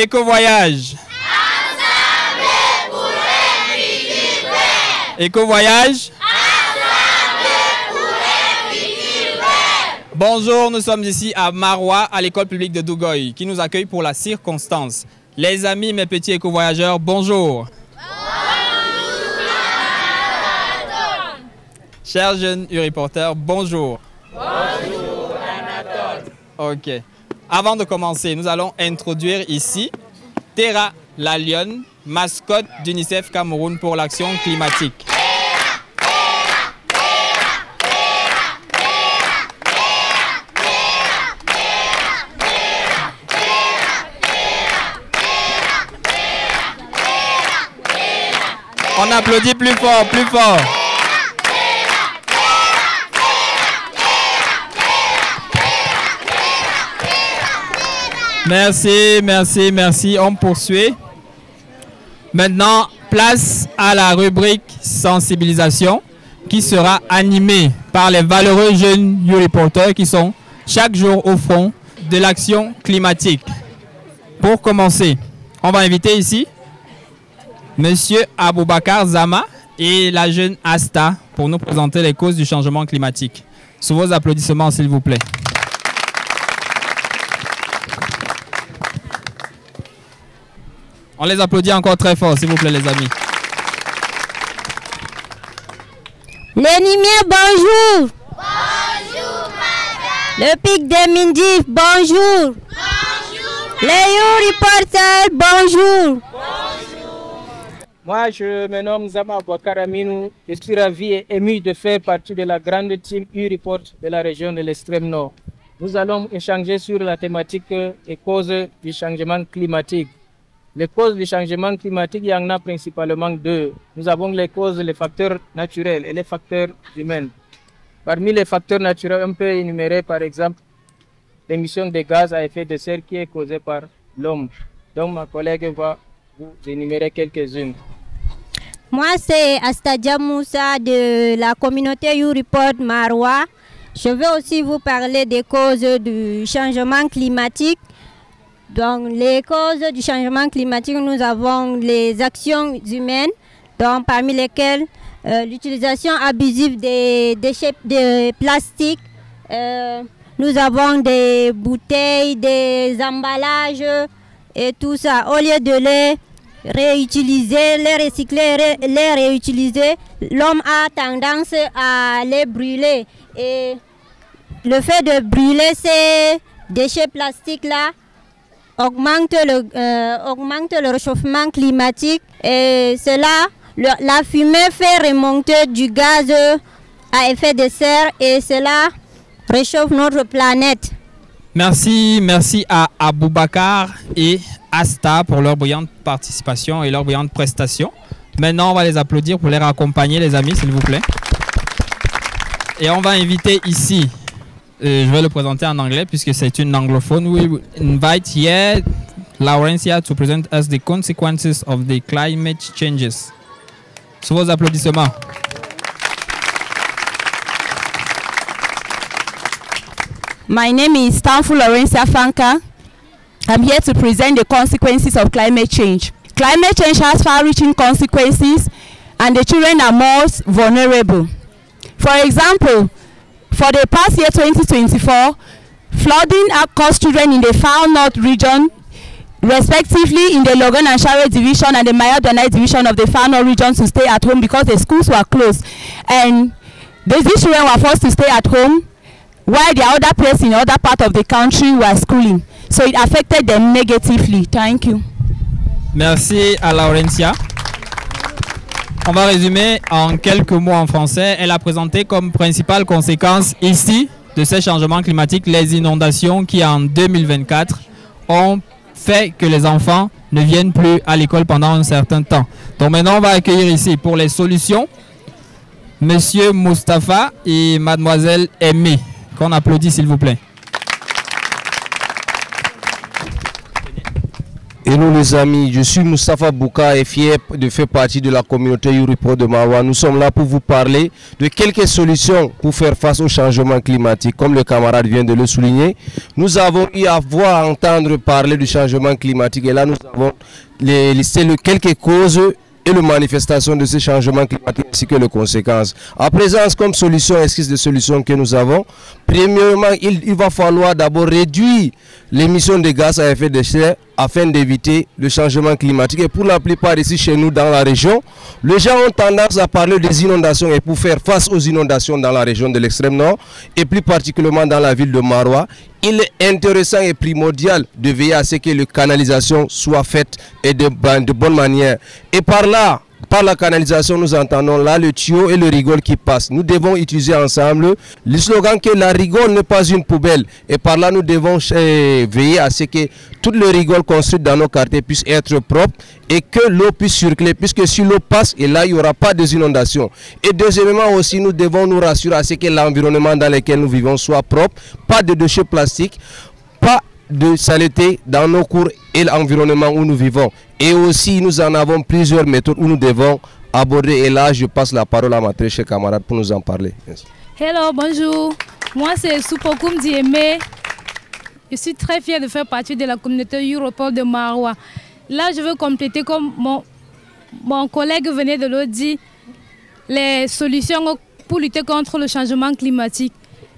Éco-voyage. Assemblée pour un futur vert. Éco-voyage. Assemblée pour un futur vert. Bonjour, nous sommes ici à Marois, à l'école publique de Dougoy, qui nous accueille pour la circonstance. Les amis, mes petits éco-voyageurs, bonjour. Chers jeunes U-reporters, bonjour. Bonjour, Anatole. Ok. Avant de commencer, nous allons introduire ici Terra la lionne, mascotte d'UNICEF Cameroun pour l'action climatique. On applaudit plus fort, plus fort. Merci, merci, merci. On poursuit. Maintenant, place à la rubrique sensibilisation qui sera animée par les valeureux jeunes U-reporters qui sont chaque jour au front de l'action climatique. Pour commencer, on va inviter ici Monsieur Aboubakar Zama et la jeune Asta pour nous présenter les causes du changement climatique. Sous vos applaudissements, s'il vous plaît. On les applaudit encore très fort, s'il vous plaît, les amis. Les Nimiens, bonjour. Bonjour, madame. Le pic des Mindifs, bonjour. Bonjour, Les U-reporters, bonjour. Moi, je me nomme Zama Aboubakar Aminou. Je suis ravi et ému de faire partie de la grande team U-Report de la région de l'extrême nord. Nous allons échanger sur la thématique et causes du changement climatique. Les causes du changement climatique, il y en a principalement deux. Nous avons les causes, les facteurs naturels et les facteurs humains. Parmi les facteurs naturels, on peut énumérer par exemple l'émission de gaz à effet de serre qui est causée par l'homme. Donc ma collègue va vous énumérer quelques-unes. Moi, c'est Astadia Moussa de la communauté U-Report Marois. Je vais aussi vous parler des causes du changement climatique. Donc, les causes du changement climatique, nous avons les actions humaines, donc, parmi lesquelles l'utilisation abusive des déchets de plastique. Nous avons des bouteilles, des emballages et tout ça. Au lieu de les réutiliser, les recycler, les réutiliser, l'homme a tendance à les brûler. Et le fait de brûler ces déchets plastiques-là augmente le réchauffement climatique et cela, la fumée fait remonter du gaz à effet de serre et cela réchauffe notre planète. Merci, merci à Aboubakar et Asta pour leur brillante participation et leur brillante prestation. Maintenant, on va les applaudir pour les raccompagner, les amis, s'il vous plaît. Et on va inviter ici, je vais le présenter en anglais puisque c'est une anglophone. We invite here Laurencia to present us the consequences of the climate changes. Sous vos applaudissements. My name is Tanfu Laurencia Fanka. I'm here to present the consequences of climate change. Climate change has far-reaching consequences and the children are most vulnerable. For example, for the past year 2024, flooding caused children in the Far North region, respectively in the Logan and Share division and the Maya-Donai division of the Far North region, to stay at home because the schools were closed. And these children were forced to stay at home while the other place in other part of the country were schooling. So it affected them negatively. Thank you. Merci à Laurencia. On va résumer en quelques mots en français. Elle a présenté comme principale conséquence ici de ces changements climatiques les inondations qui en 2024 ont fait que les enfants ne viennent plus à l'école pendant un certain temps. Donc maintenant on va accueillir ici pour les solutions Monsieur Mustapha et Mademoiselle Aimée. Qu'on applaudit s'il vous plaît. Hello les amis, je suis Moustapha Bouka et fier de faire partie de la communauté YouReport de Maroua. Nous sommes là pour vous parler de quelques solutions pour faire face au changement climatique. Comme le camarade vient de le souligner, nous avons eu à voir, à entendre parler du changement climatique et là nous avons listé quelques causes et les manifestations de ces changements climatiques ainsi que les conséquences. À présent, comme solution, esquisse de solutions que nous avons, premièrement, il va falloir d'abord réduire l'émission de gaz à effet de serre afin d'éviter le changement climatique. Et pour la plupart ici chez nous dans la région, les gens ont tendance à parler des inondations et pour faire face aux inondations dans la région de l'extrême nord et plus particulièrement dans la ville de Maroua, il est intéressant et primordial de veiller à ce que les canalisations soient faites et de bonne manière. Et par là, par la canalisation, nous entendons là le tuyau et le rigole qui passent. Nous devons utiliser ensemble le slogan que la rigole n'est pas une poubelle. Et par là, nous devons veiller à ce que toutes les rigoles construites dans nos quartiers puissent être propres et que l'eau puisse circuler, puisque si l'eau passe, et là, il n'y aura pas de inondations. Et deuxièmement aussi, nous devons nous rassurer à ce que l'environnement dans lequel nous vivons soit propre, pas de déchets plastiques, pas de saleté dans nos cours et l'environnement où nous vivons. Et aussi, nous en avons plusieurs méthodes où nous devons aborder. Et là, je passe la parole à ma très chère camarade pour nous en parler. Merci. Hello, bonjour. Moi, c'est Soupokoum Diémé. Je suis très fière de faire partie de la communauté YouReport de Maroua. Là, je veux compléter, comme mon collègue venait de le dire, les solutions pour lutter contre le changement climatique.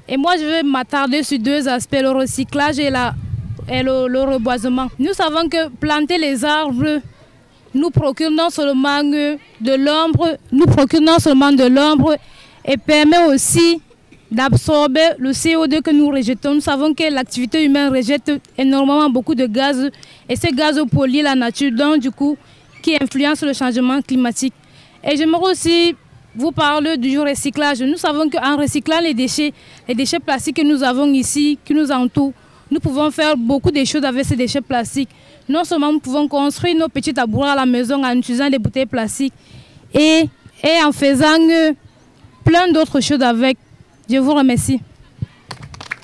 Et moi, je vais m'attarder sur deux aspects, le recyclage et le reboisement. Nous savons que planter les arbres nous procure non seulement de l'ombre, et permet aussi d'absorber le CO2 que nous rejetons. Nous savons que l'activité humaine rejette énormément beaucoup de gaz et ces gaz polluent la nature, donc du coup, qui influence le changement climatique. Et j'aimerais aussi vous parler du recyclage. Nous savons qu'en recyclant les déchets plastiques que nous avons ici, qui nous entourent, nous pouvons faire beaucoup de choses avec ces déchets plastiques. Non seulement nous pouvons construire nos petits tabourettes à la maison en utilisant des bouteilles plastiques et en faisant plein d'autres choses avec. Je vous remercie.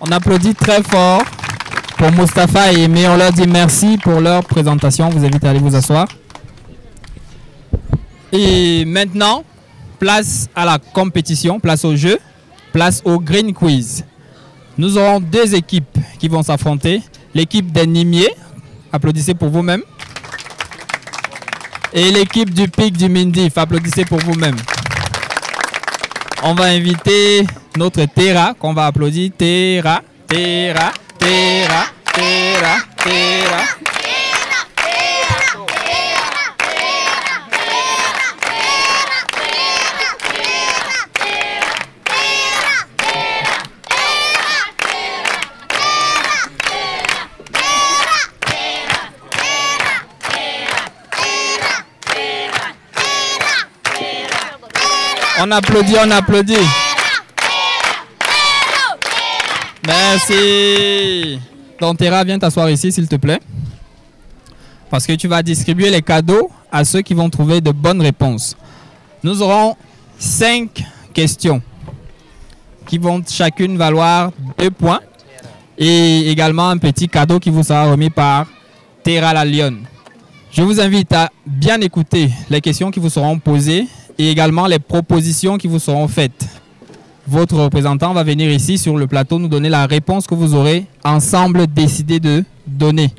On applaudit très fort pour Moustapha et Aimé. On leur dit merci pour leur présentation. Je vous invite à aller vous asseoir. Et maintenant, place à la compétition, place au jeu, place au Green Quiz. Nous aurons deux équipes qui vont s'affronter. L'équipe des Nimiers, applaudissez pour vous-même. Et l'équipe du Pic du Mindif, applaudissez pour vous-même. On va inviter notre Terra, qu'on va applaudir. Terra, Terra, Terra, Terra, Terra. On applaudit, on applaudit. Merci. Donc Terra, viens t'asseoir ici s'il te plaît. Parce que tu vas distribuer les cadeaux à ceux qui vont trouver de bonnes réponses. Nous aurons 5 questions qui vont chacune valoir 2 points. Et également un petit cadeau qui vous sera remis par Terra la Lionne. Je vous invite à bien écouter les questions qui vous seront posées et également les propositions qui vous seront faites. Votre représentant va venir ici sur le plateau nous donner la réponse que vous aurez ensemble décidé de donner.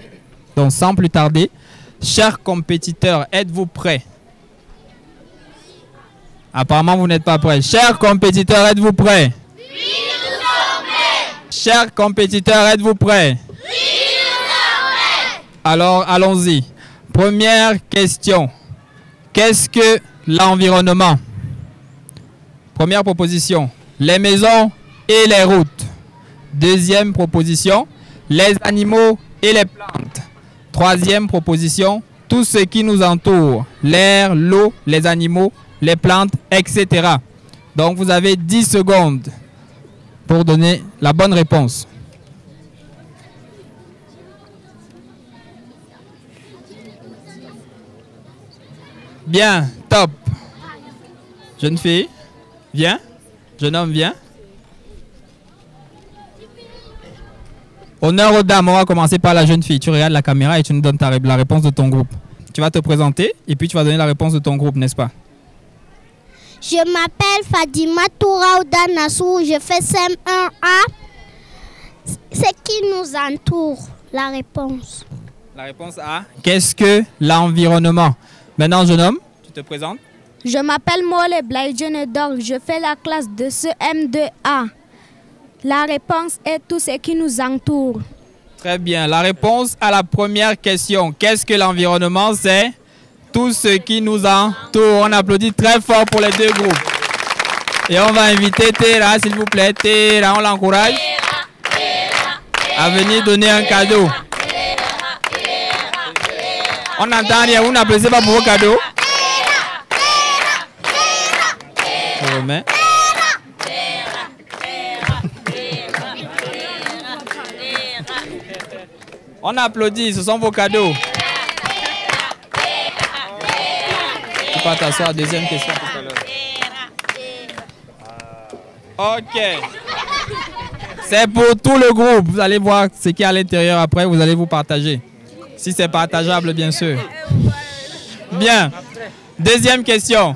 Donc sans plus tarder, chers compétiteurs, êtes-vous prêts? Apparemment vous n'êtes pas prêts. Chers compétiteurs, êtes-vous prêts? Oui, nous sommes prêts. Chers compétiteurs, êtes-vous prêts? Oui, nous sommes prêts. Alors allons-y. Première question. Qu'est-ce que l'environnement? Première proposition, les maisons et les routes. Deuxième proposition, les animaux et les plantes. Troisième proposition, tout ce qui nous entoure, l'air, l'eau, les animaux, les plantes, etc. Donc vous avez 10 secondes pour donner la bonne réponse. Bien, top. Jeune fille, viens. Jeune homme, viens. Honneur aux dames, on va commencer par la jeune fille. Tu regardes la caméra et tu nous donnes la réponse de ton groupe. Tu vas te présenter et puis tu vas donner la réponse de ton groupe, n'est-ce pas? Je m'appelle Fadima Touraouda Nassou, je fais CM1A. C'est qui nous entoure? La réponse. La réponse A. Qu'est-ce que l'environnement? Maintenant, jeune homme, tu te présentes? Je m'appelle Mole Blaïdjenedor, je fais la classe de CM2A. La réponse est tout ce qui nous entoure. Très bien. La réponse à la première question. Qu'est-ce que l'environnement? C'est tout ce qui nous entoure. On applaudit très fort pour les deux groupes. Et on va inviter Tera, s'il vous plaît. Tera, on l'encourage à venir donner un cadeau. On n'entend rien. Vous n'applaudissez pas pour vos cadeaux? Je remets. On applaudit, ce sont vos cadeaux. Tu peux t'asseoir, deuxième question tout à l'heure. Ok. C'est pour tout le groupe. Vous allez voir ce qu'il y a à l'intérieur après, vous allez vous partager. Si c'est partageable, bien sûr. Bien. Deuxième question.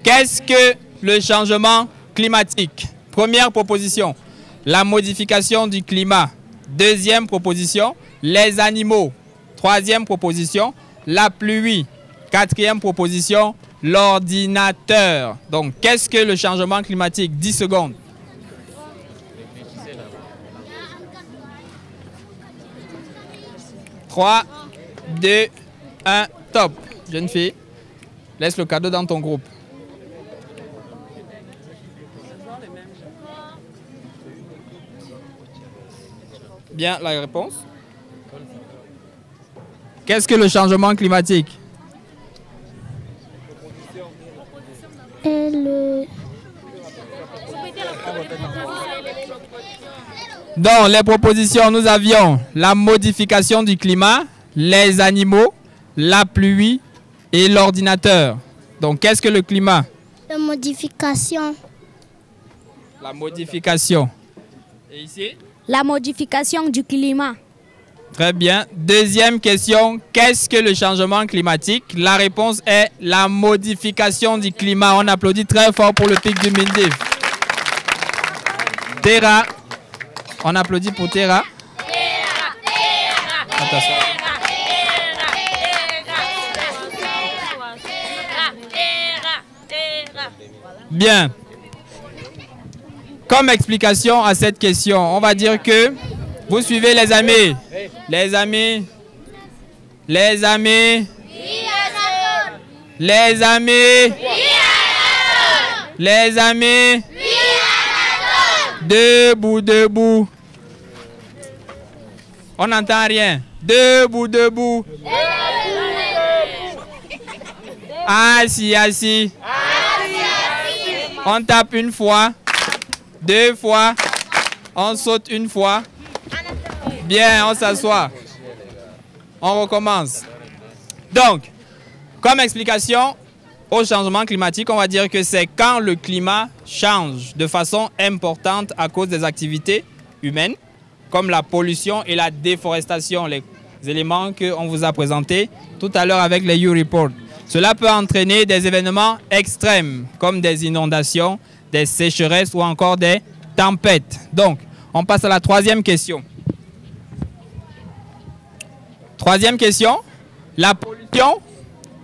Qu'est-ce que le changement climatique? Première proposition, la modification du climat. Deuxième proposition, les animaux. Troisième proposition, la pluie. Quatrième proposition, l'ordinateur. Donc, qu'est-ce que le changement climatique? 10 secondes. 3, 2, 1, top. Jeune fille, laisse le cadeau dans ton groupe. Bien, la réponse. Qu'est-ce que le changement climatique? Dans les propositions, nous avions la modification du climat, les animaux, la pluie et l'ordinateur. Donc, qu'est-ce que le climat? La modification. La modification. Et ici? La modification du climat. Très bien. Deuxième question, qu'est-ce que le changement climatique? La réponse est la modification du climat. On applaudit très fort pour le pic du Mindif. Tera. On applaudit pour Tera. Bien. Comme explication à cette question, on va dire que vous suivez les amis. Les amis. Les amis. Les amis. Les amis. Debout, debout. On n'entend rien. Debout, debout. Assis, assis. On tape une fois. Deux fois. On saute une fois. Bien, on s'assoit. On recommence. Donc, comme explication au changement climatique, on va dire que c'est quand le climat change de façon importante à cause des activités humaines, comme la pollution et la déforestation, les éléments qu'on vous a présentés tout à l'heure avec les U-Report. Cela peut entraîner des événements extrêmes, comme des inondations, des sécheresses ou encore des tempêtes. Donc, on passe à la troisième question. Troisième question, la pollution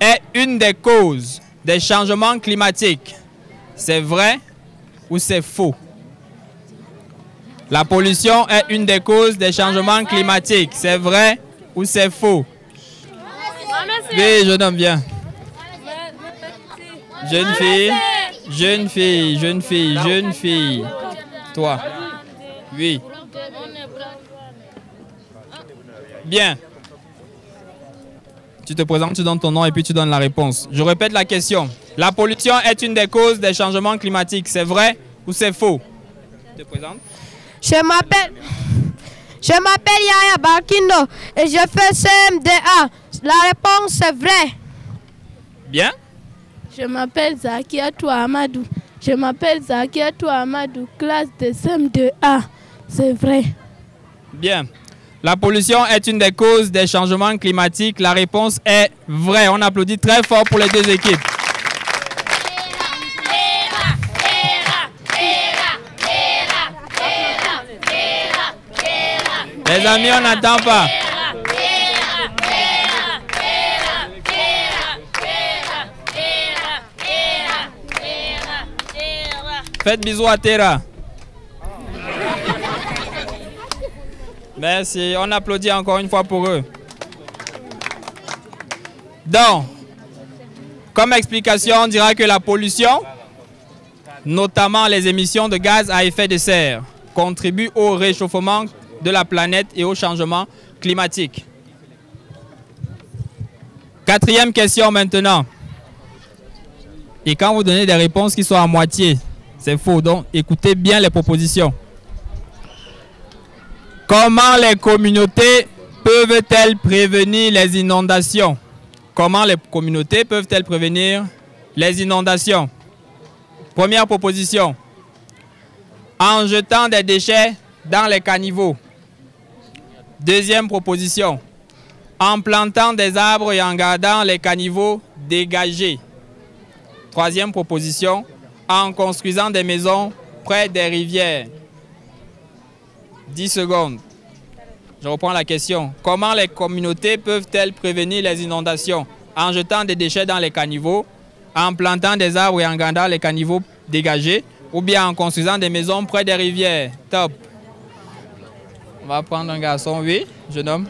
est une des causes des changements climatiques. C'est vrai ou c'est faux? La pollution est une des causes des changements climatiques. C'est vrai ou c'est faux? Oui, jeune homme, viens. Jeune fille, jeune fille, jeune fille, jeune fille. Toi. Oui. Bien. Tu te présentes, tu donnes ton nom et puis tu donnes la réponse. Je répète la question. La pollution est une des causes des changements climatiques. C'est vrai ou c'est faux? Tu te présentes. Je m'appelle Yaya Barkindo et je fais CM2A. La réponse est vrai. Bien. Je m'appelle Zakiatou Amadou. classe de CM2A. C'est vrai. Bien. La pollution est une des causes des changements climatiques. La réponse est vraie. On applaudit très fort pour les deux équipes. Les amis, on n'attend pas. Faites bisous à Terra. Merci. On applaudit encore une fois pour eux. Donc, comme explication, on dira que la pollution, notamment les émissions de gaz à effet de serre, contribue au réchauffement de la planète et au changement climatique. Quatrième question maintenant. Et quand vous donnez des réponses qui sont à moitié, c'est faux. Donc, écoutez bien les propositions. Comment les communautés peuvent-elles prévenir les inondations? Comment les communautés peuvent-elles prévenir les inondations? Première proposition. En jetant des déchets dans les caniveaux. Deuxième proposition. En plantant des arbres et en gardant les caniveaux dégagés. Troisième proposition. En construisant des maisons près des rivières. 10 secondes. Je reprends la question. Comment les communautés peuvent-elles prévenir les inondations? En jetant des déchets dans les caniveaux, en plantant des arbres et en gardant les caniveaux dégagés, ou bien en construisant des maisons près des rivières. Top. On va prendre un garçon, oui, jeune homme.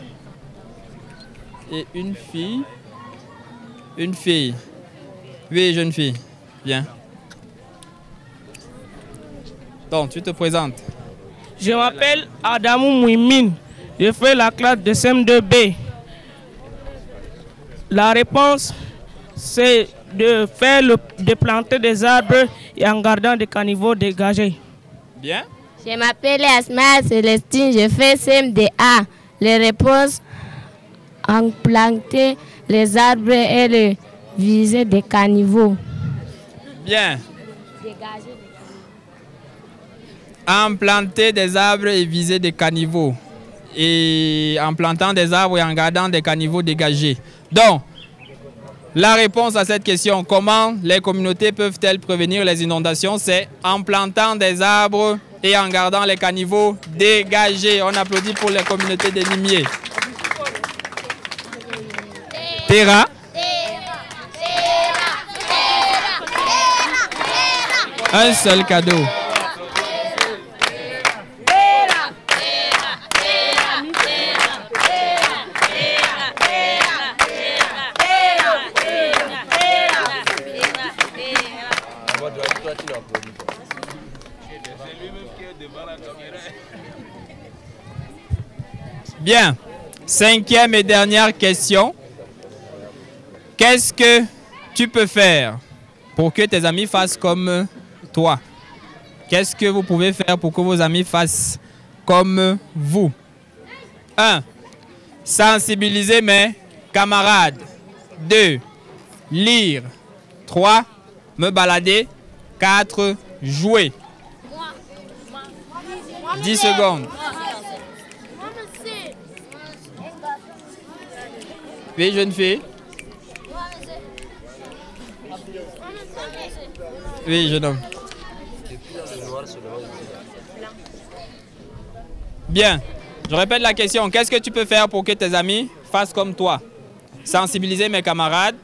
Et une fille. Une fille. Oui, jeune fille. Bien. Donc, tu te présentes. Je m'appelle Adamou Mouimine. Je fais la classe de CM2B. La réponse, c'est de planter des arbres et en gardant des caniveaux dégagés. Bien. Je m'appelle Asma Célestine. Je fais CM2A. Les réponses, en planter les arbres et le viser des caniveaux. Bien. En planter des arbres et viser des caniveaux. Et en plantant des arbres et en gardant des caniveaux dégagés. Donc, la réponse à cette question, comment les communautés peuvent-elles prévenir les inondations? C'est en plantant des arbres et en gardant les caniveaux dégagés. On applaudit pour les communautés des limiers. Terra. Un seul cadeau. Bien. Cinquième et dernière question. Qu'est-ce que tu peux faire pour que tes amis fassent comme toi? Qu'est-ce que vous pouvez faire pour que vos amis fassent comme vous? 1. Sensibiliser mes camarades. 2. Lire. 3. Me balader. 4. Jouer. 10 secondes. Oui, jeune fille. Oui, jeune homme. Bien. Je répète la question. Qu'est-ce que tu peux faire pour que tes amis fassent comme toi? Sensibiliser mes camarades,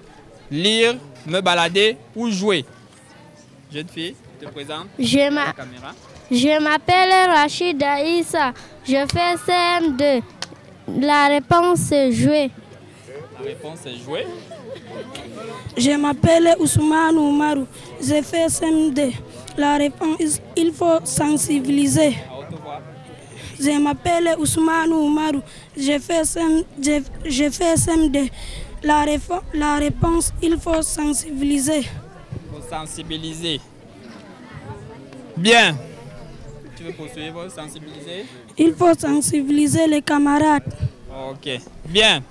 lire, me balader ou jouer. Jeune fille, te présente. Je m'appelle Rachida Issa. Je fais CM2. La réponse est jouer. La réponse est jouer. Je m'appelle Ousmane Oumarou. Je fais CM2. La réponse, il faut sensibiliser. Je m'appelle Ousmane Oumarou. Je fais CM2. La réponse, il faut sensibiliser. Il faut sensibiliser. Bien. Tu veux poursuivre, sensibiliser? Il faut sensibiliser les camarades. Ok. Bien.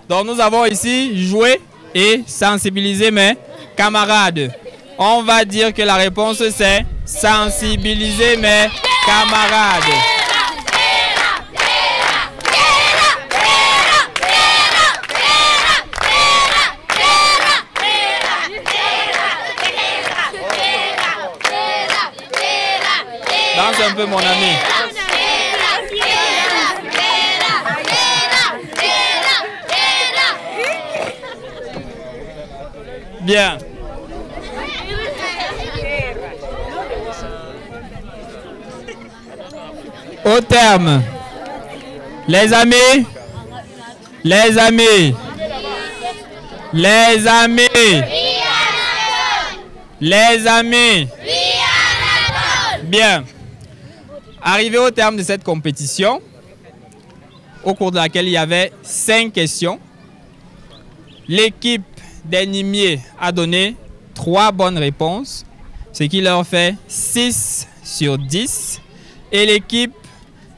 Donc nous avons ici joué et sensibiliser mes camarades. On va dire que la réponse c'est sensibiliser mes camarades. un peu, mon ami. Bien. Au terme, les amis, bien. Arrivé au terme de cette compétition, au cours de laquelle il y avait 5 questions, l'équipe des Nimiers a donné 3 bonnes réponses, ce qui leur fait 6 sur 10. Et l'équipe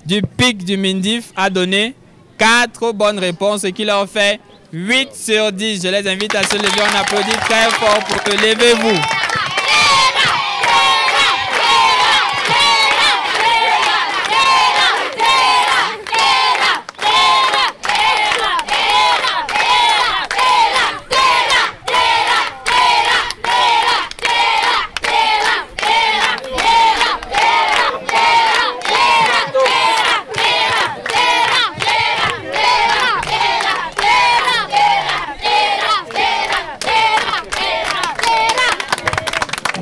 du Pic du Mindif a donné 4 bonnes réponses, ce qui leur fait 8 sur 10. Je les invite à se lever, on applaudit très fort pour que levez-vous.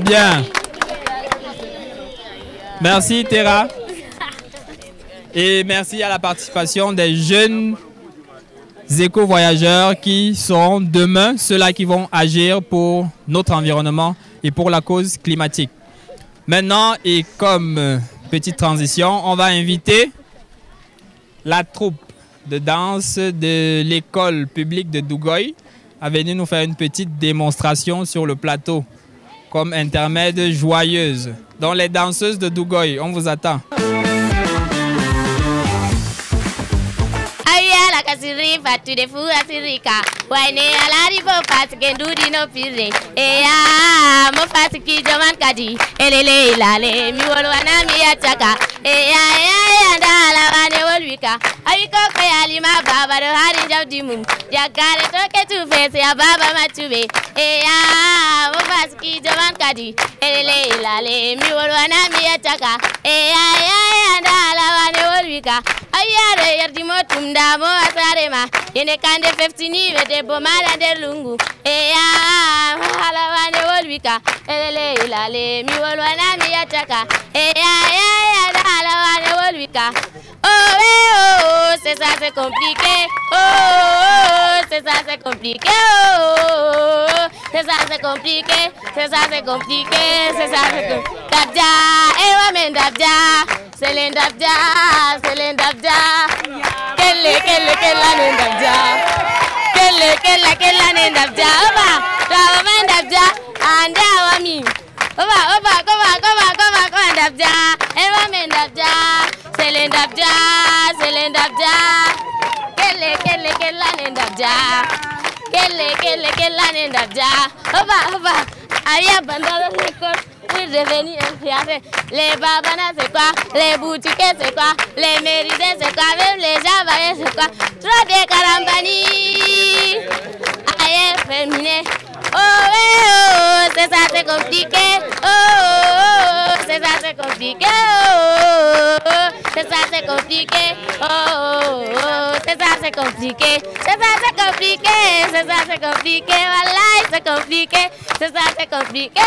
Bien. Merci Terra. Et merci à la participation des jeunes éco-voyageurs qui sont demain ceux-là qui vont agir pour notre environnement et pour la cause climatique. Maintenant, et comme petite transition, on va inviter la troupe de danse de l'école publique de Dougoy à venir nous faire une petite démonstration sur le plateau comme intermède joyeuse. Donc les danseuses de Dougoy, on vous attend. La kasiri fatu de fu asirika waine alari bo patike ndudi no pire eya mo patiki joman kadi elele ilale mi wolwana mi ataka eya ya ndala wane wolwika ayiko kayali ma baba do harin jawdimum jagare to ke tu fese ya baba matube eya mo patiki joman kadi elele ilale mi wolwana mi ataka eya ya ndala wane wolwika ayare yardimo tumda asarema yene kande 15 vede bomala de lungu eya hala wane wolwika elele ilale mi wolwana mi ataka eya ya hala wane wolwika oh c'est ça c'est compliqué oh c'est ça c'est compliqué oh c'est ça c'est compliqué c'est ça c'est compliqué c'est ça c'est compliqué dabja ewa men dabja selen dabja kelle nendabja kelle nendabja oba dawa mendabja anda wami oba koma ndabja ewa mendabja selendabja kelle nendabja kelle nendabja oba aya bandalo l'école pour devenir influenceur. Les babanas c'est quoi, les boutiques c'est quoi, les mérités c'est quoi, même les javaillés c'est quoi. Trop de carambani, aïe féminin. Oh, c'est ça c'est compliqué. Oh, c'est ça c'est compliqué. Oh, c'est ça c'est compliqué. Oh, c'est ça c'est compliqué. C'est ça c'est compliqué. C'est ça c'est compliqué. Voilà, c'est compliqué. C'est ça c'est compliqué. Oh,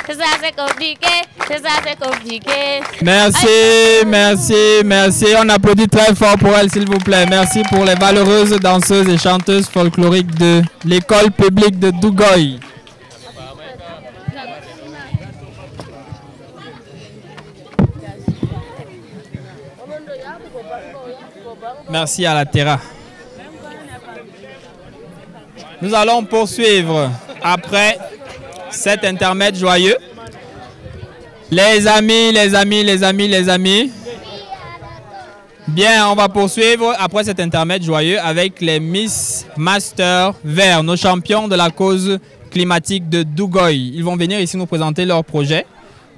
c'est ça c'est compliqué. C'est ça c'est compliqué. Merci. On applaudit très fort pour elle, s'il vous plaît. Merci pour les valeureuses danseuses et chanteuses folkloriques de l'école publique de Dougoy. Merci à la Terra. Nous allons poursuivre après cet intermède joyeux. Les amis. Bien, on va poursuivre après cet intermède joyeux avec les Miss Master Vert, nos champions de la cause climatique de Dougoy. Ils vont venir ici nous présenter leur projet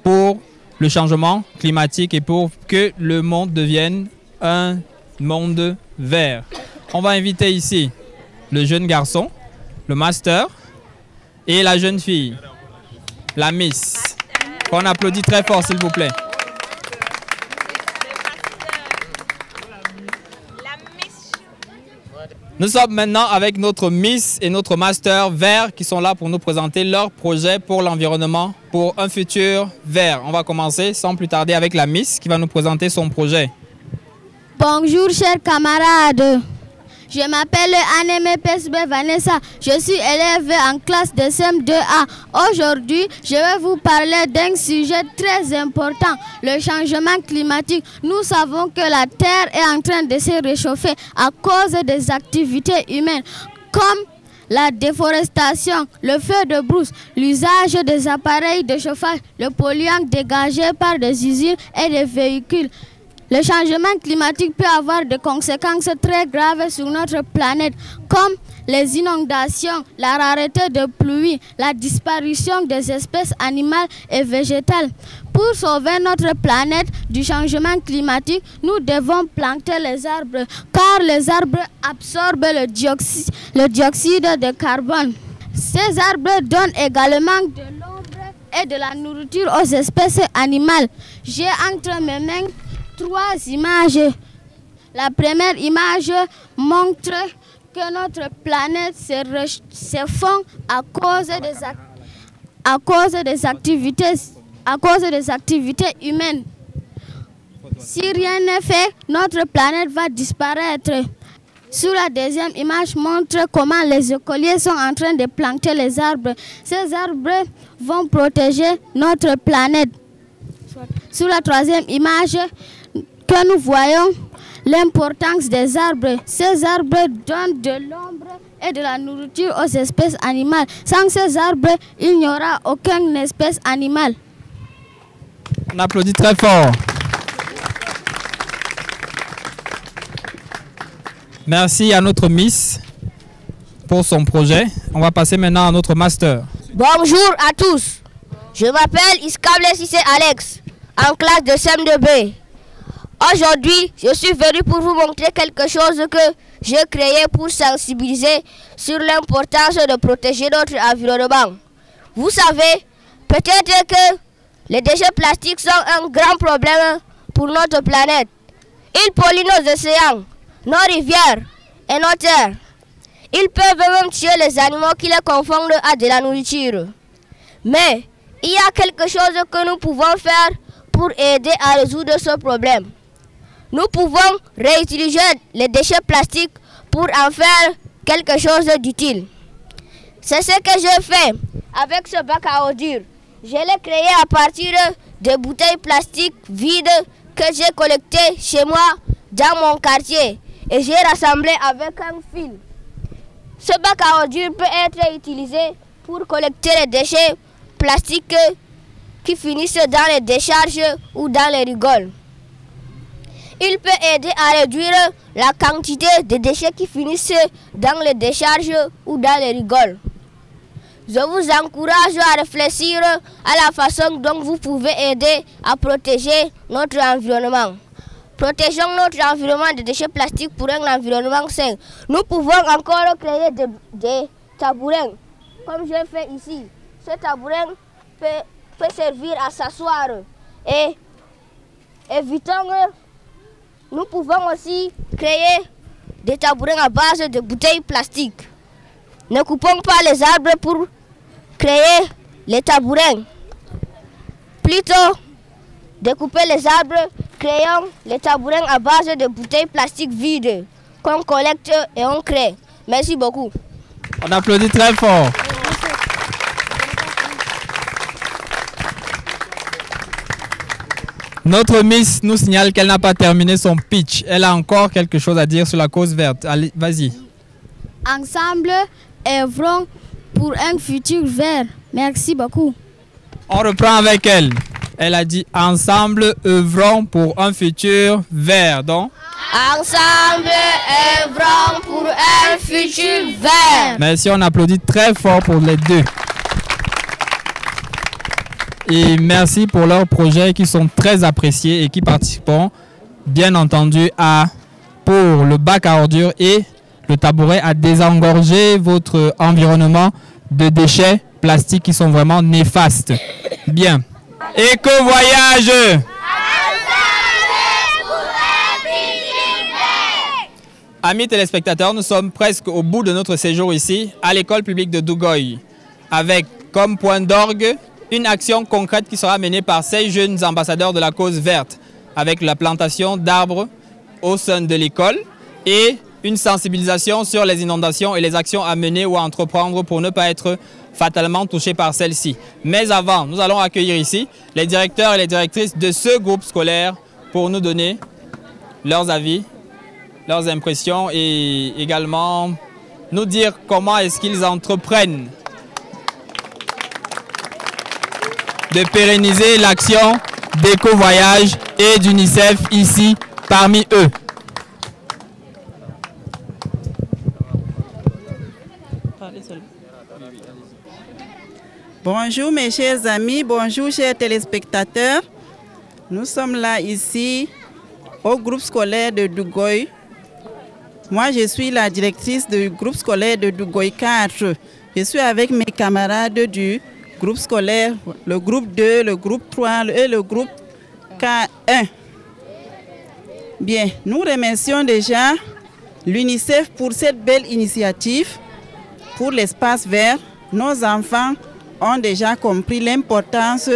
pour le changement climatique et pour que le monde devienne un monde vert. On va inviter ici le jeune garçon, le master, et la jeune fille, la Miss. Qu'on applaudit très fort, s'il vous plaît. Nous sommes maintenant avec notre Miss et notre Master vert qui sont là pour nous présenter leur projet pour l'environnement, pour un futur vert. On va commencer sans plus tarder avec la Miss qui va nous présenter son projet. Bonjour chers camarades, je m'appelle Anne Pesbe Vanessa, je suis élève en classe de CM2A. Aujourd'hui, je vais vous parler d'un sujet très important, le changement climatique. Nous savons que la Terre est en train de se réchauffer à cause des activités humaines, comme la déforestation, le feu de brousse, l'usage des appareils de chauffage, le polluant dégagé par des usines et des véhicules. Le changement climatique peut avoir des conséquences très graves sur notre planète, comme les inondations, la rareté de pluie, la disparition des espèces animales et végétales. Pour sauver notre planète du changement climatique, nous devons planter les arbres, car les arbres absorbent le dioxyde de carbone. Ces arbres donnent également de l'ombre et de la nourriture aux espèces animales. J'ai entre mes mains 3 images. La première image montre que notre planète se fond à cause des activités humaines. Si rien n'est fait, notre planète va disparaître. Sur la deuxième image montre comment les écoliers sont en train de planter les arbres. Ces arbres vont protéger notre planète. Sur la troisième image, que nous voyons l'importance des arbres. Ces arbres donnent de l'ombre et de la nourriture aux espèces animales. Sans ces arbres, il n'y aura aucune espèce animale. On applaudit très fort. Merci à notre Miss pour son projet. On va passer maintenant à notre Master. Bonjour à tous. Je m'appelle Iskable Sissé Alex, en classe de CM2B. Aujourd'hui, je suis venu pour vous montrer quelque chose que j'ai créé pour sensibiliser sur l'importance de protéger notre environnement. Vous savez, peut-être que les déchets plastiques sont un grand problème pour notre planète. Ils polluent nos océans, nos rivières et nos terres. Ils peuvent même tuer les animaux qui les confondent à de la nourriture. Mais il y a quelque chose que nous pouvons faire pour aider à résoudre ce problème. Nous pouvons réutiliser les déchets plastiques pour en faire quelque chose d'utile. C'est ce que j'ai fait avec ce bac à ordures. Je l'ai créé à partir de bouteilles plastiques vides que j'ai collectées chez moi dans mon quartier et j'ai rassemblé avec un fil. Ce bac à ordures peut être utilisé pour collecter les déchets plastiques qui finissent dans les décharges ou dans les rigoles. Il peut aider à réduire la quantité de déchets qui finissent dans les décharges ou dans les rigoles. Je vous encourage à réfléchir à la façon dont vous pouvez aider à protéger notre environnement. Protégeons notre environnement des déchets plastiques pour un environnement sain. Nous pouvons encore créer des tabourets, comme j'ai fait ici. Ce tabouret peut servir à s'asseoir et évitons. Nous pouvons aussi créer des tabourets à base de bouteilles plastiques. Ne coupons pas les arbres pour créer les tabourets. Plutôt, découper les arbres, créons les tabourets à base de bouteilles plastiques vides qu'on collecte et on crée. Merci beaucoup. On applaudit très fort. Notre Miss nous signale qu'elle n'a pas terminé son pitch. Elle a encore quelque chose à dire sur la cause verte. Allez, vas-y. Ensemble, œuvrons pour un futur vert. Merci beaucoup. On reprend avec elle. Elle a dit ensemble, œuvrons pour un futur vert. Donc, ensemble, œuvrons pour un futur vert. Merci, on applaudit très fort pour les deux. Et merci pour leurs projets qui sont très appréciés et qui participeront bien entendu pour le bac à ordures et le tabouret à désengorger votre environnement de déchets plastiques qui sont vraiment néfastes. Bien. Éco-voyage. Amis téléspectateurs, nous sommes presque au bout de notre séjour ici, à l'école publique de Dougoy, avec comme point d'orgue une action concrète qui sera menée par 6 jeunes ambassadeurs de la cause verte, avec la plantation d'arbres au sein de l'école et une sensibilisation sur les inondations et les actions à mener ou à entreprendre pour ne pas être fatalement touchés par celles-ci. Mais avant, nous allons accueillir ici les directeurs et les directrices de ce groupe scolaire pour nous donner leurs avis, leurs impressions et également nous dire comment est-ce qu'ils entreprennent de pérenniser l'action d'éco-voyage et d'UNICEF ici parmi eux. Bonjour mes chers amis, bonjour chers téléspectateurs. Nous sommes là ici au groupe scolaire de Dougoy. Moi je suis la directrice du groupe scolaire de Dougoy 4. Je suis avec mes camarades du groupe scolaire, le groupe 2, le groupe 3 et le groupe K1. Bien, nous remercions déjà l'UNICEF pour cette belle initiative pour l'espace vert. Nos enfants ont déjà compris l'importance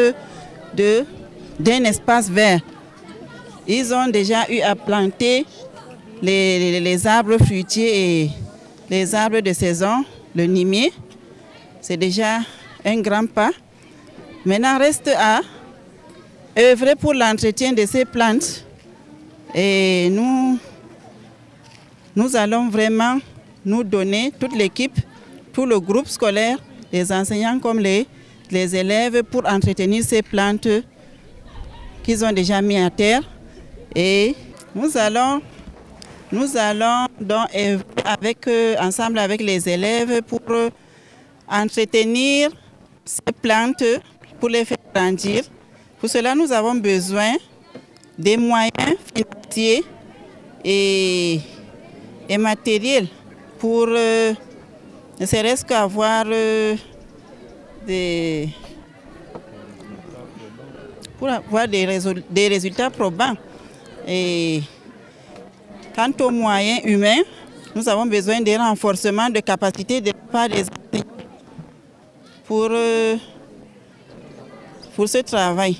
d'un espace vert. Ils ont déjà eu à planter les arbres fruitiers et les arbres de saison, le nimier. C'est déjà un grand pas. Maintenant, reste à œuvrer pour l'entretien de ces plantes. Et nous allons vraiment nous donner, toute l'équipe, tout le groupe scolaire, les enseignants comme les élèves, pour entretenir ces plantes qu'ils ont déjà mis à terre. Et nous allons donc œuvrer ensemble avec les élèves pour entretenir ces plantes, pour les faire grandir. Pour cela, nous avons besoin des moyens financiers et matériels pour ne serait-ce qu'avoir des résultats probants. Et quant aux moyens humains, nous avons besoin des renforcements de capacité de la part des enseignants pour ce travail.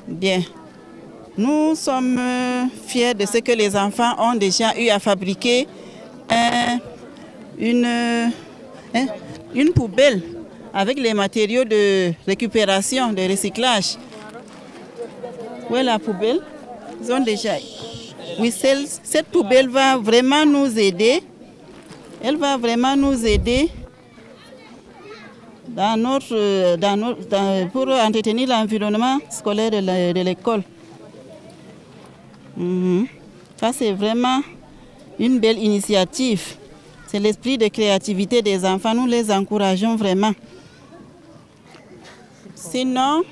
Bien. Nous sommes fiers de ce que les enfants ont déjà eu à fabriquer une poubelle avec les matériaux de récupération, de recyclage. Où est la poubelle? Ils ont déjà... Oui, cette poubelle va vraiment nous aider. Elle va vraiment nous aider pour entretenir l'environnement scolaire de l'école. Ça, c'est vraiment une belle initiative. C'est l'esprit de créativité des enfants. Nous les encourageons vraiment. Sinon,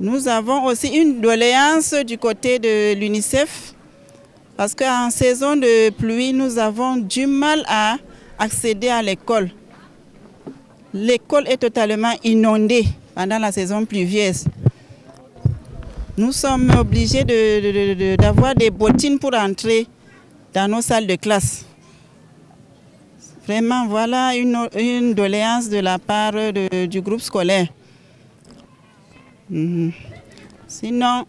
nous avons aussi une doléance du côté de l'UNICEF. Parce qu'en saison de pluie, nous avons du mal à accéder à l'école. L'école est totalement inondée pendant la saison pluvieuse. Nous sommes obligés d'avoir des bottines pour entrer dans nos salles de classe. Vraiment, voilà une doléance de la part du groupe scolaire. Sinon,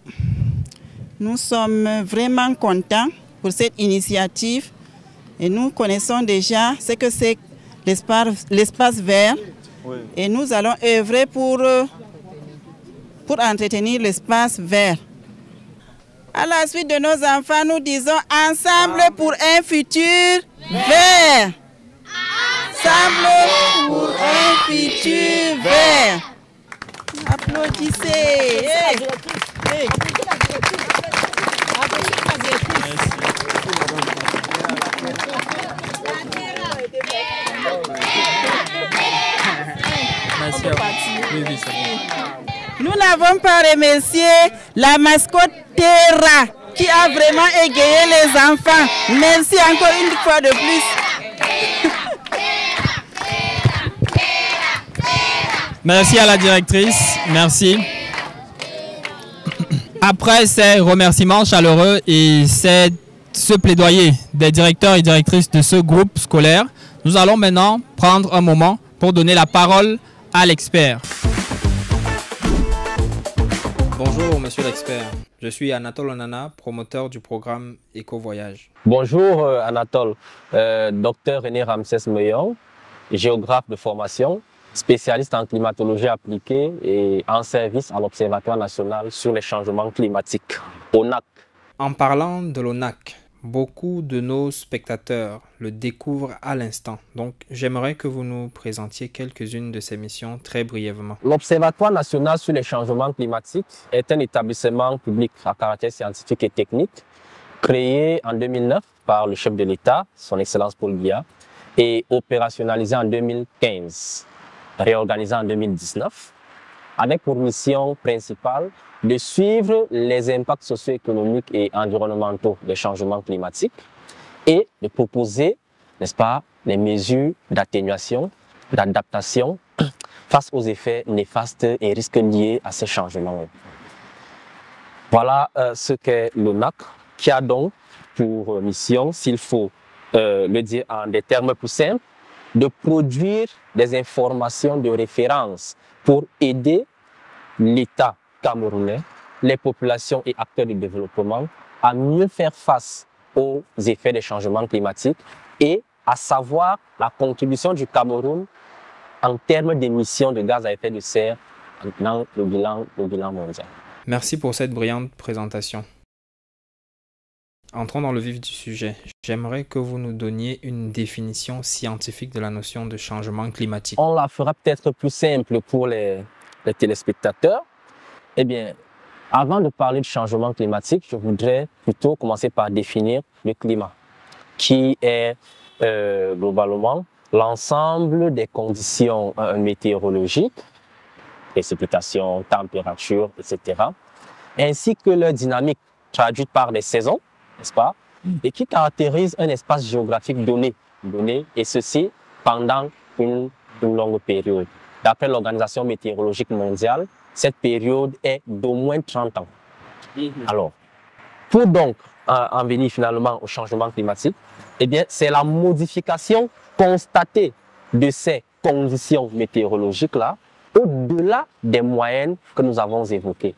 nous sommes vraiment contents pour cette initiative et nous connaissons déjà ce que c'est l'espace vert. Oui. Et nous allons œuvrer pour entretenir l'espace vert. À la suite de nos enfants, nous disons ensemble pour un futur vert. Ensemble pour un futur vert. Applaudissez. Hey. Hey. Nous n'avons pas remercié la mascotte Terra qui a vraiment égayé les enfants. Merci encore une fois de plus. Merci à la directrice. Merci. Après ces remerciements chaleureux et ce plaidoyer des directeurs et directrices de ce groupe scolaire, nous allons maintenant prendre un moment pour donner la parole à l'expert. Bonjour, monsieur l'expert. Je suis Anatole Onana, promoteur du programme Éco-Voyage. Bonjour Anatole, docteur René Ramsès Meillon, géographe de formation, spécialiste en climatologie appliquée et en service à l'Observatoire national sur les changements climatiques, ONAC. En parlant de l'ONAC, beaucoup de nos spectateurs le découvrent à l'instant. Donc, j'aimerais que vous nous présentiez quelques-unes de ces missions très brièvement. L'Observatoire national sur les changements climatiques est un établissement public à caractère scientifique et technique créé en 2009 par le chef de l'État, son Excellence Paul Biya, et opérationnalisé en 2015. Réorganisé en 2019, avec pour mission principale de suivre les impacts socio-économiques et environnementaux des changements climatiques et de proposer, n'est-ce pas, les mesures d'atténuation, d'adaptation face aux effets néfastes et risques liés à ces changements. Voilà ce qu'est l'ONAC, qui a donc pour mission, s'il faut le dire en des termes plus simples, de produire des informations de référence pour aider l'État camerounais, les populations et acteurs du développement à mieux faire face aux effets des changements climatiques et à savoir la contribution du Cameroun en termes d'émissions de gaz à effet de serre dans le bilan mondial. Merci pour cette brillante présentation. Entrons dans le vif du sujet. J'aimerais que vous nous donniez une définition scientifique de la notion de changement climatique. On la fera peut-être plus simple pour les téléspectateurs. Eh bien, avant de parler de changement climatique, je voudrais plutôt commencer par définir le climat, qui est globalement l'ensemble des conditions météorologiques, précipitations, température, etc., ainsi que leur dynamique traduite par des saisons, n'est-ce pas, et qui caractérise un espace géographique donné, et ceci pendant une longue période. D'après l'Organisation météorologique mondiale, cette période est d'au moins 30 ans. Alors, pour donc en venir finalement au changement climatique, eh bien, c'est la modification constatée de ces conditions météorologiques-là au-delà des moyennes que nous avons évoquées.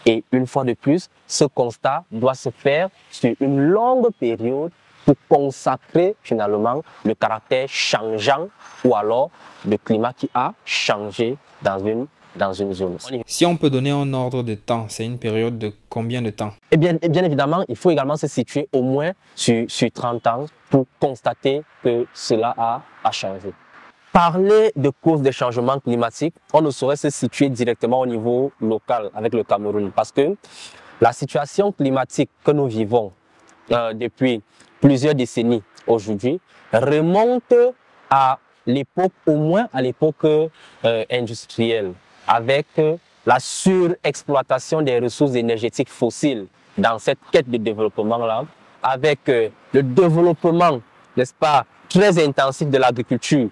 Et une fois de plus, ce constat doit se faire sur une longue période pour consacrer finalement le caractère changeant ou alors le climat qui a changé dans une zone. Si on peut donner un ordre de temps, c'est une période de combien de temps? Eh bien évidemment, il faut également se situer au moins sur 30 ans pour constater que cela a changé. Parler de causes des changements climatiques, on ne saurait se situer directement au niveau local avec le Cameroun parce que la situation climatique que nous vivons depuis plusieurs décennies aujourd'hui remonte à l'époque, au moins à l'époque industrielle, avec la surexploitation des ressources énergétiques fossiles dans cette quête de développement-là, avec le développement, n'est-ce pas, très intensif de l'agriculture,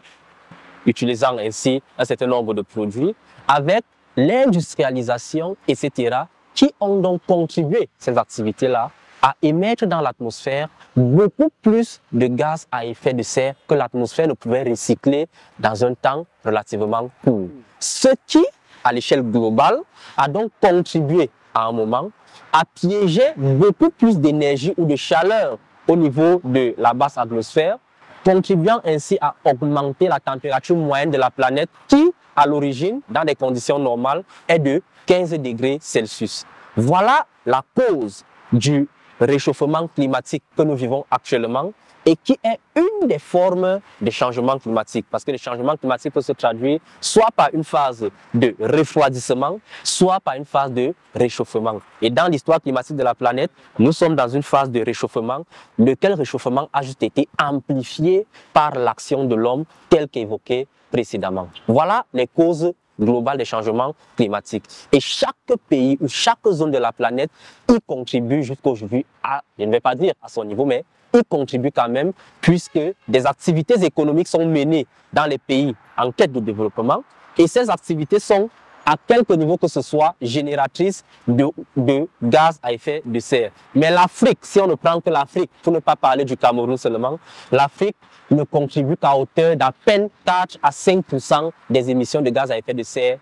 utilisant ainsi un certain nombre de produits, avec l'industrialisation, etc., qui ont donc contribué, ces activités-là, à émettre dans l'atmosphère beaucoup plus de gaz à effet de serre que l'atmosphère ne pouvait recycler dans un temps relativement court. Ce qui, à l'échelle globale, a donc contribué à un moment à piéger beaucoup plus d'énergie ou de chaleur au niveau de la basse atmosphère, contribuant ainsi à augmenter la température moyenne de la planète qui, à l'origine, dans des conditions normales, est de 15 degrés Celsius. Voilà la cause du réchauffement climatique que nous vivons actuellement et qui est une des formes de changement climatique. Parce que le changement climatique peut se traduire soit par une phase de refroidissement, soit par une phase de réchauffement. Et dans l'histoire climatique de la planète, nous sommes dans une phase de réchauffement, lequel réchauffement a juste été amplifié par l'action de l'homme tel qu'évoqué précédemment. Voilà les causes globales des changements climatiques. Et chaque pays ou chaque zone de la planète y contribue jusqu'aujourd'hui à, je ne vais pas dire à son niveau, mais y contribue quand même, puisque des activités économiques sont menées dans les pays en quête de développement et ces activités sont à quelque niveau que ce soit, génératrice de gaz à effet de serre. Mais l'Afrique, si on ne prend que l'Afrique, pour ne pas parler du Cameroun seulement, l'Afrique ne contribue qu'à hauteur d'à peine 4 à 5% des émissions de gaz à effet de serre